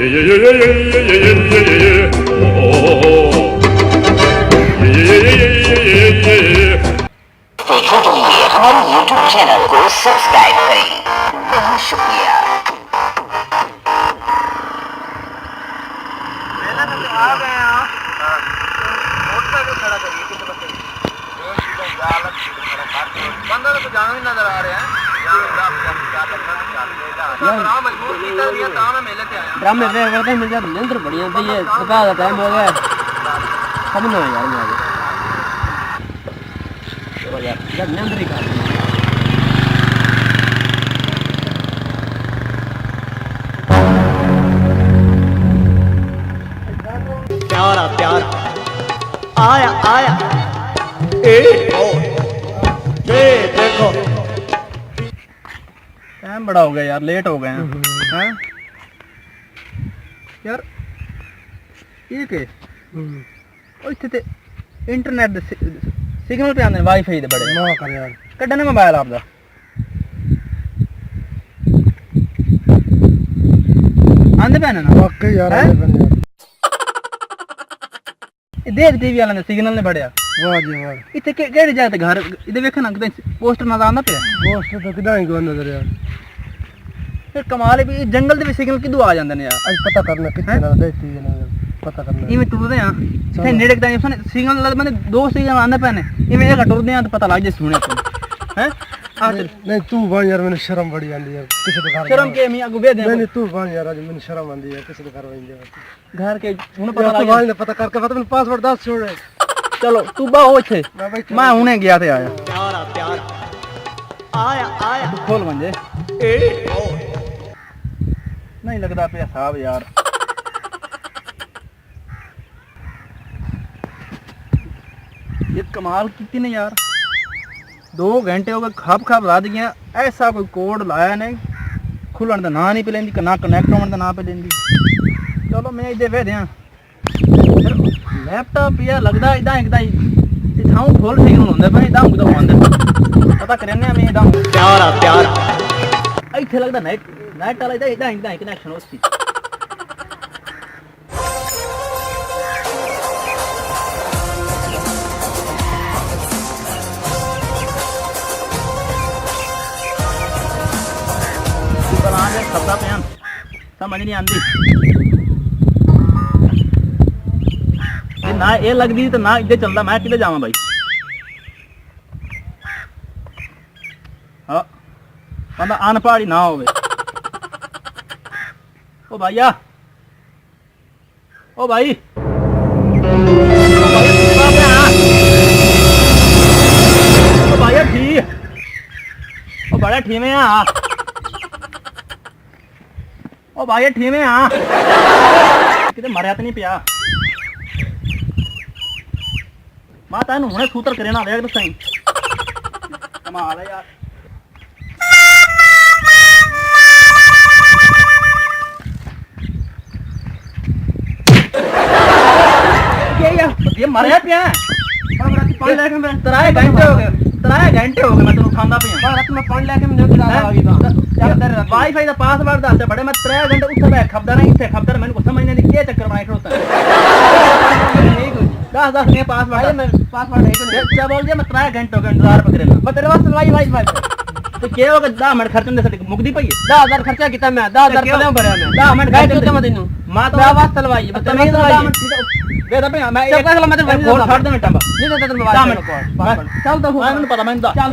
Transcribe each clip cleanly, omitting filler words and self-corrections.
के लिए हमारे YouTube चैनल को सब्सक्राइब करें। बहुत शुक्रिया। आ गए हैं मोटरसाइकिल खड़ा करिए किसी बच्चे बंदा तो जाना ही नजर आ रहे हैं। ड्रामे वे करते मिल जाते निंद्र बढ़िया थी ये दोपहर का टाइम हो गया सब ना यार मैं तो यार जब निंद्र ही कर प्यारा प्यार आया आया ये देखो टाइम बड़ा हो गया यार लेट हो गए हैं यार ये के ओ इत्थे ते इंटरनेट दे सिग्नल पे आंदे वाईफाई दे बड़े ना कर यार कड्डने मोबाइल आपदा आंदे पैने ना वाकई यार आंदे पैने देख टीवी वाले ने सिग्नल ने बढ़िया वाह जी वाह इतने केड़ी जगह ते घर इधर वेख ना पोस्टर नजर आंदा पे पोस्टर तो किदा ही कोई नजर यार फिर कमाल है भी जंगल दे सिग्नल किदू आ जांदे ने यार आज पता करना किथे ना देख टीवी ने पता करना इवें टुरदे आ ते नेड़े दा सिग्नल मैंने दो सिग्नल आंदे पैने इवें एक टुरदे आ तो पता लग जे सुने हैं नहीं तू बन यार मैंने शर्म बड़ी आंदी है किसी तो घर शर्म के मैं आगू बे दे नहीं तू बन यार आज मैंने शर्म आंदी है किसी तो घर वंदे घर के हुन पता लग गया पता करके पता मैंने पासवर्ड 10 छोड़ चलो तू बा हो छे मैं हुने गया थे आया प्यारा प्यार आया आया तू खोल मंजे नहीं लगदा पे साहब यार ये कमाल की ने यार 2 घंटे हो गए खप खप रात गया ऐसा कोई कोड लाया नहीं खुलन दा ना नहीं पे लेंदी ना कनेक्ट होने दा ना पे लेंदी चलो मैं इधर वे दियां लैपटॉप या लगदा इदा एकदा इथाऊ खोल सिग्नल होंदा पे इदा मुदा होंदा पता करने मैं इदा प्यारा प्यार इथे लगदा नेट वाला इदा कनेक्शन होसी खबदा पे समझ नहीं आती ना ये लगती तो ना इधर चलता मैं किधर जावा भाई हाँ बंदा अनपढ़ ना हो ओ भैया ओ भाई ओ भैया ठीक ओ बड़ा ठीक में हाँ ओ भाई ठीक है हाँ किते मरिया तो नहीं पिया मैं तेन हुने सूत्र करे ना देख तो सही कमाल है यार ये मरिया पिया तराए घंटे हो गए मैं तेन खांदा पिया रात में पानी लेके मैं वाईफाई का पासवर्ड दस बड़े मैं 3 घंटे उत्थे बैठ खबदा नहीं इथे खबदा मैंने को समझ नहीं क्या चक्कर बनाए खड़ोता है 10 नहीं पासवर्ड मैं पासवर्ड नहीं क्या बोल दिया मैं 3 घंटे हो गए इंतजार पे करना मैं तेरे वास्ते वाईफाई तो क्या होगा 10 मिनट खर्चन दे सकते मुक्ति पई 10000 खर्चा किया मैं 10000 पहले भरया मैं 10 मिनट गए तो मैं तेनू मां तो आवाज चलवाई बता 10 मिनट बेटा पे मैं एक मतलब फोन फाड़ दे मैं टंबा नहीं देता तेरे मोबाइल चल तो मैंने पता मैं चल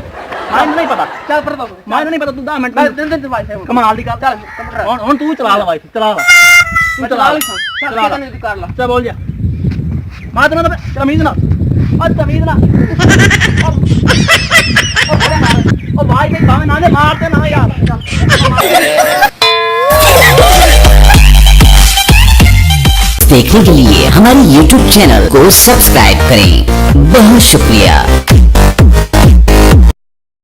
मैंने नहीं पता चल पर मैंने नहीं पता तू 10 मिनट दे वाईफाई कमाल दी चल हुन तू चला ला वाईफाई चला ला तू चला चल नहीं कर ला चल बोल जा मां तो तमीज ना और तमीज ना ओ भाई के भावे ना मारते ना यार देखने के लिए हमारे YouTube चैनल को सब्सक्राइब करें। बहुत शुक्रिया।